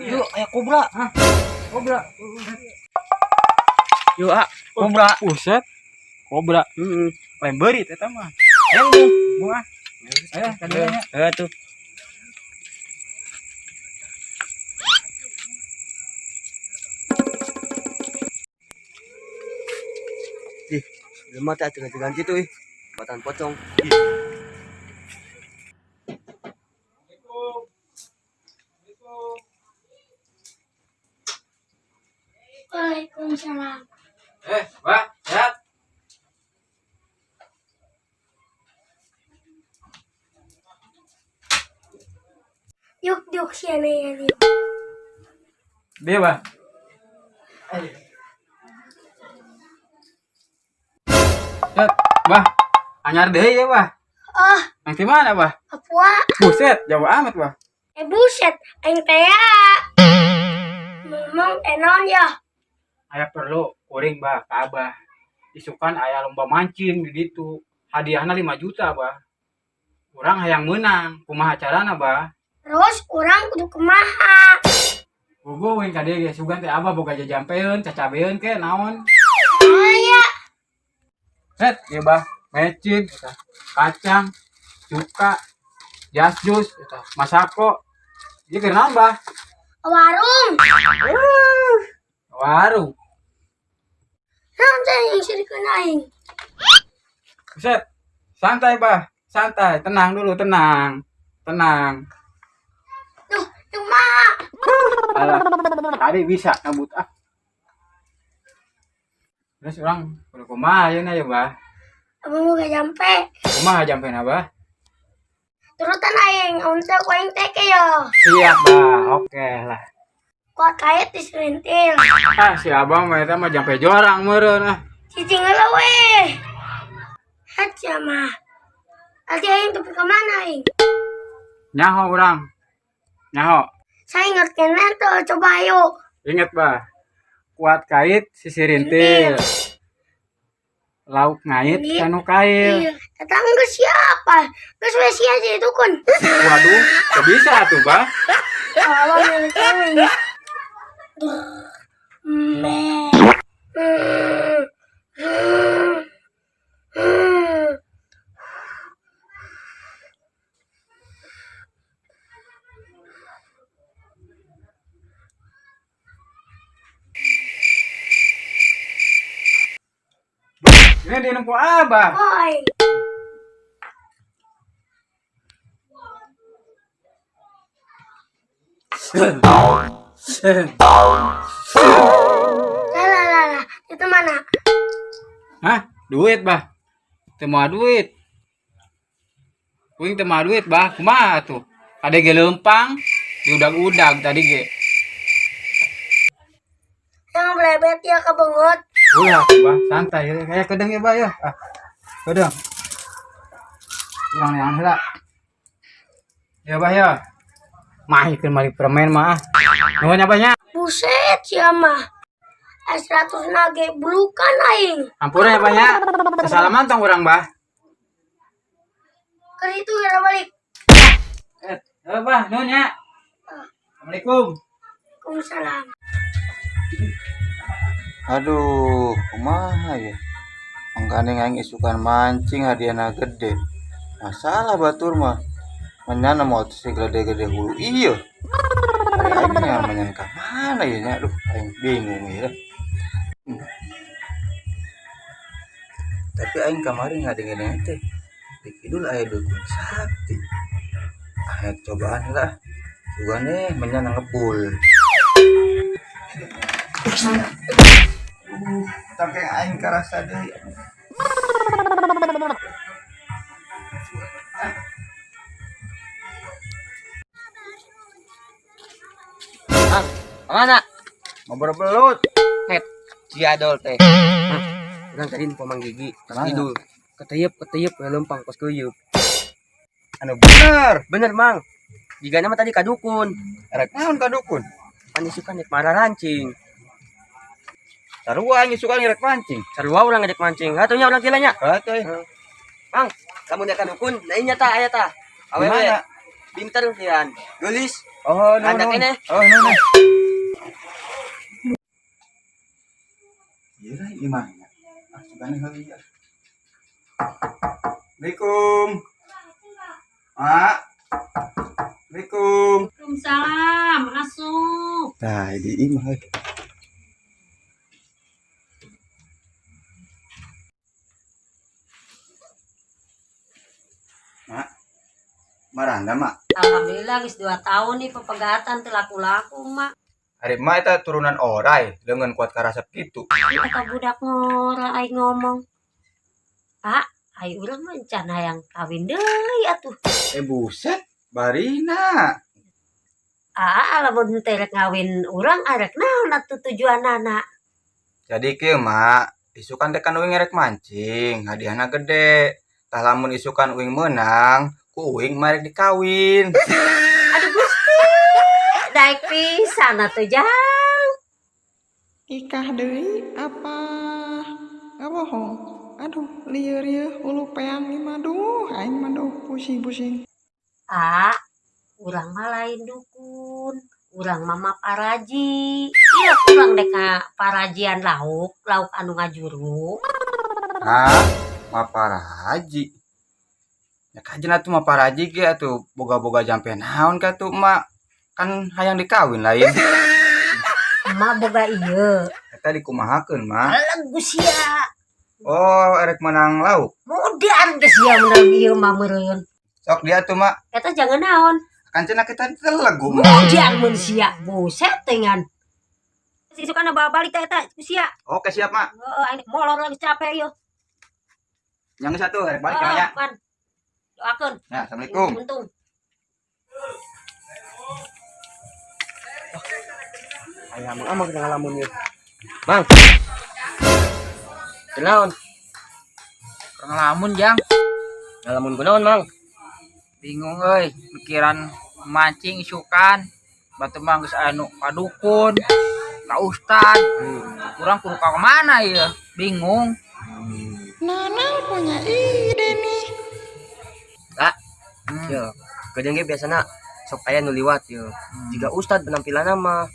Yuk, ayo kobra. Kobra. Yuk, kobra. Buset. Kobra. Lain berit eta mah. Yang Bunga. Ayo, kadenya. tuh. Ih, lemah tak ganti tuh, batan pocong. Waalaikumsalam. Wah, ya. Yuk sini ya nih. Dia, Bah. Set, Bah. Anyar deui ya, Bah. Oh, Yang di mana, Bah? Papua. Buset, jauh amat, Bah. Buset, aing teh ya. Ngomong enon ya. Aya perlu kuring, Bah, ka Abah. Isukan aya lomba mancing di ditu. Hadiahna 5 juta, Bah. Urang hayang menang. Kumaha carana, Bah? Terus orang kudu kumaha. Gogo wing ka dieu ge sugan teh Abah boga jajampeun, cacabeun ke naon. Aya. Set, ieu Bah, mecin eta. Kacang, cuka, jas jus eta, masako. Ieu keur naon, Bah? Warung. Warung. Naon teh yang sirikeun aing? Set. Santai, Bah. Santai, tenang dulu, tenang. Tenang. Duh, yang maha. Alah, tadi bisa ngabut ah. Terus orang kudu kumaha ayeuna ya, Bah? Abang mau gak nyampe. Kumaha jampeuna, Bah? Turutan aing, untuk aing teh ke yo. Siap, Bah. Oke lah. Kuat kait diselintil. Ah, si Abah mah eta mah jampe jorang meureun ah. Cicing heula we. Haja mah. Adi aing tepi ka mana aing? Nyaho urang. Nyaho. Saya ingat kena tuh, coba ayo. Ingat, Bah. Kuat kait sisirintil. Lauk ngait Ini. kanu kail. Iya, datang ke siapa? Ke spesies aja itu kan. Waduh, gak bisa tuh, Bah. Kalau yang cewek. Ini di nempo Abah. Oi. Lah. Itu mana? Hah? Duit, Bah. Teu moal duit. Kuing teu moal duit, Bah. Kumaha tuh? Ade ge leumpang, diudag-udag tadi ge. Yang belebet ya kebengut. Ulah, Bah, santai. Kayak kedeng ya, Bah ya. Ah, kedeng. Urang yang heula. Ya, Bah ya. Mahikeun mari permen mah. Nuhun ya, Bah nya. Buset ya mah. S100 nage bulukan aing. Ampura ya, Bah nya. Sesalaman tong urang, Bah. Ke itu gara balik. Bah, nuhun ya. Assalamualaikum. Waalaikumsalam. Aduh, kumaha ya? Mangkane aing isukan mancing hadiahna gede. Masalah batur mah. Menyana mau si gede-gede hulu iya. Aing nyaman ka mana ya nya? Aduh, aing bingung ya. Tapi aing kamari ngadengin teh. Dikidul aya dukun sakti. Aya cobaan lah. Sugane menyana ngebul. Tapi aing karasa deui. Mana? Ngobrol belut. Het, ciadol teh. Urang tadi pamang gigi, pas tidur. Keteyep lempang pas kuyup. Anu bener Mang. Jigana mah tadi kadukun. Erek naon kadukun? Pan isukan nek marah rancing. Sarua aing isukan rek mancing. Sarua urang ngedek mancing. Atunya urang kilanya. Atuh. Mang, kamu nek kadukun, nah inya tah aya tah. Awewe. Pintar yan. Gulis. Oh, no, Anak no. ini. Oh, no, no. Iya, gimana? Ah, sebenarnya kali ya. Assalamualaikum. Mak. Assalamualaikum. Waalaikumsalam, masuk. Nah, di imah. Mak. Maranda, Mak. Alhamdulillah, guys 2 tahun nih pepegatan teu laku-laku, Mak. Hari Mak itu turunan orai dengan kuat karasep gitu. Kata budak ngora ai ngomong. Pak, ai urang mah encan hayang kawin deui atuh. Buset, Barina. Lamun teh rek ngawin urang arek naon atuh tujuanana? Jadi kieu Mak, isukan tekan uing ngerek mancing, hadiahna gede. Tah lamun isukan uing menang, ku uing marek dikawin. Aduh Gusti, daek pisan atuh Jang. Ikah deui apa bohong. Aduh, lieur ulu peang mah duh, aing mah duh pusing-pusing. Urang mah lain dukun. Urang mah paraji. Iya urang dek parajian lauk anu ngajuru. Hah? Mapara haji. Ya kajen atuh mapara haji ge atuh boga-boga jampe naon ka tuh Mak. Kan hayang dikawin lain. Emak boga ieu. Eta dikumahakeun Mak. Lagu sia. Oh, erek menang lauk. Mudan geus sia menang ieu mah meureun. Sok dia tuh Mak. Eta jangan naon. Kan cenah kita telegu. Mudan mun sia. Buset tengan. Sisukana bawa balik teh eta sia. Oke, siap Mak. Ini molor lagi capek ieu. Yang satu erek balik ya. Pan. Doakeun. Ya, Assalamualaikum. Untung. Ayah mang kena ngalamun yuk. Mang. Kenaon? Ngelamun Jang, Ngalamun kunaon, Mang? bingung euy, pikiran mancing isukan, batu mah geus anu padukun, ka ustad, kurang kudu ka mana ya, bingung. Nanang punya ide nih. Yo, kadang ge biasana sok aya nu liwat yo. Jika ustad penampilan mah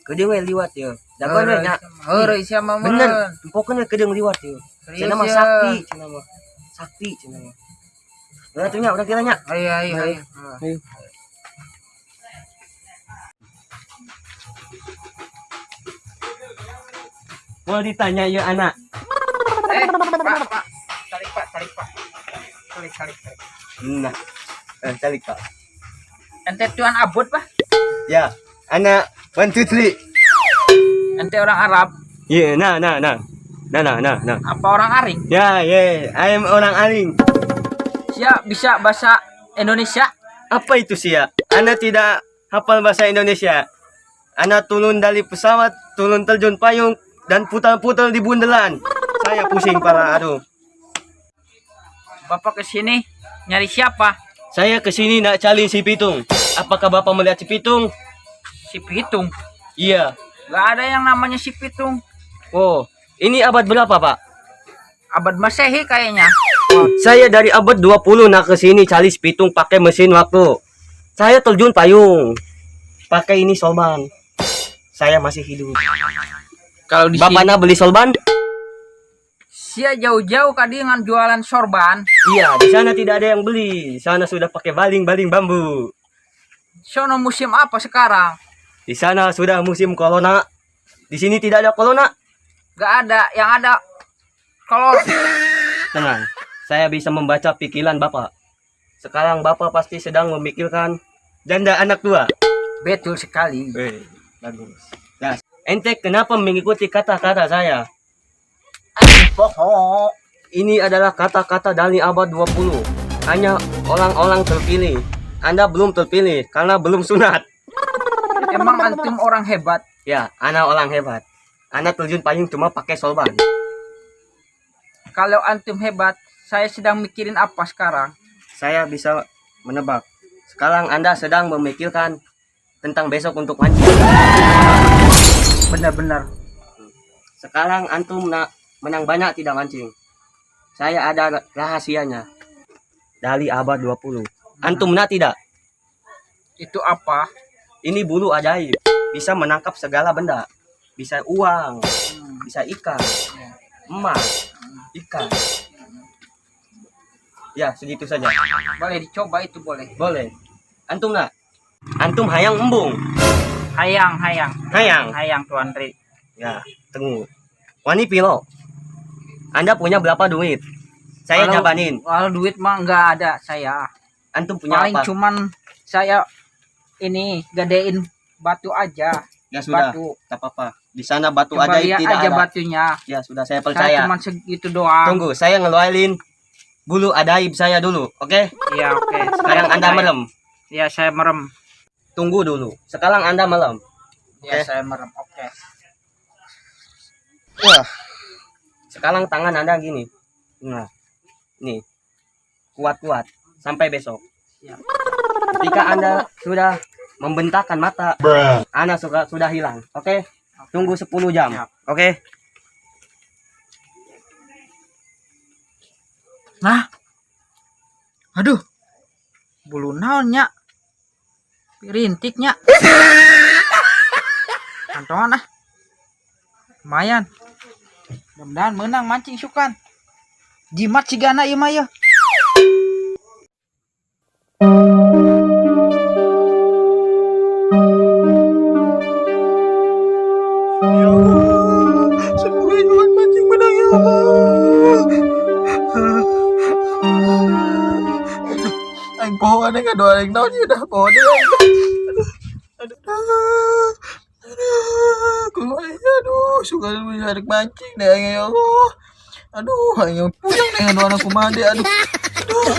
kadang we liwat yo. Dagon we nya. Heureuy sia mah Bener, meureun. pokoknya kadang liwat yo. Serius Cenah mah ya. sakti, cenah mah. Sakti cenah mah. Udah tuh nya, udah kira nya. Ayo ayo ayo. Ayo. Mau ditanya ya anak. Pak. Tarik Pak. Tarik. Nah, calik Pak. Ente tuan abot Pak. Ya, anak 1 2 3. Ente orang Arab, Yeah, nah. apa orang Aring? Ya, yeah, I am orang Aling. Sia bisa bahasa Indonesia? Apa itu sih ya? Anak tidak hafal bahasa Indonesia. Anak turun dari pesawat, turun terjun payung, dan putar-putar di bundelan. Saya pusing pala, aduh. Bapak kesini nyari siapa? Saya kesini nak cari si Pitung. Apakah Bapak melihat si Pitung? Si Pitung. Iya. Gak ada yang namanya si Pitung. Oh, ini abad berapa, Pak? Abad Masehi kayaknya. Saya dari abad 20 nak kesini cari si Pitung pakai mesin waktu. Saya terjun payung. Pakai ini solban. Saya masih hidup. Kalau di Bapak sini nak beli solban? sia jauh-jauh kadi dengan jualan sorban. Iya, di sana tidak ada yang beli. Di sana sudah pakai baling-baling bambu. Sono musim apa sekarang? Di sana sudah musim corona. Di sini tidak ada corona. Gak ada, yang ada kalau Tenang, saya bisa membaca pikiran Bapak. Sekarang Bapak pasti sedang memikirkan janda anak tua. betul sekali. Bagus. Nah, ente kenapa mengikuti kata-kata saya? Bohong. Ini adalah kata-kata dari abad 20. Hanya orang-orang terpilih. Anda belum terpilih karena belum sunat. Emang antum orang hebat. Ya, Anda orang hebat. Anda terjun payung cuma pakai solban. Kalau antum hebat, saya sedang mikirin apa sekarang? Saya bisa menebak. Sekarang Anda sedang memikirkan tentang besok untuk mancing. Benar-benar. Sekarang antum menang banyak tidak mancing. Saya ada rahasianya. Dari abad 20. Antum tidak? Itu apa? Ini bulu ajaib. Bisa menangkap segala benda. Bisa uang, bisa ikan, emas, ikan. Ya, segitu saja. Boleh dicoba itu boleh. Boleh. Antum nak? Antum hayang embung. Hayang. Hayang. Hayang Tuan Ri. Ya, tunggu. Wani pilo. Anda punya berapa duit? Saya Kalau- jabanin. Kalau duit mah nggak ada saya. Antum punya Paling apa? cuman saya ini gadein batu aja. Ya sudah, Batu. tak apa-apa. Di sana batu Coba ajaib lihat tidak aja ada. batunya. Ya sudah, saya Saya percaya. cuman segitu doang. Tunggu, saya ngeluarin bulu ajaib saya dulu, oke? Iya, oke. Sekarang Anda merem. Iya, saya merem. Tunggu dulu. Sekarang Anda merem. Iya, Oke. saya merem. Oke. Wah. Sekarang tangan Anda gini. Nah. Nih. Kuat-kuat sampai besok. Siap. Ketika Anda sudah membentangkan mata, Anda sudah hilang, oke? Tunggu 10 jam. Siap. Oke? Nah. Aduh. Bulu naonnya. Rintiknya. Kantongan ah. Lumayan. Mudah-mudahan menang mancing sukan. Jimat si Gana ieu mah ya. Semoga Johan mancing menang ya Allah. Aing pohon aing doa aing naon ieu dah pohon deui aing. Aduh. Kumaha aduh suka hareup mancing deh aing ya Allah. Aduh aing puyeng dengan doa kumaha deh aduh. Aduh.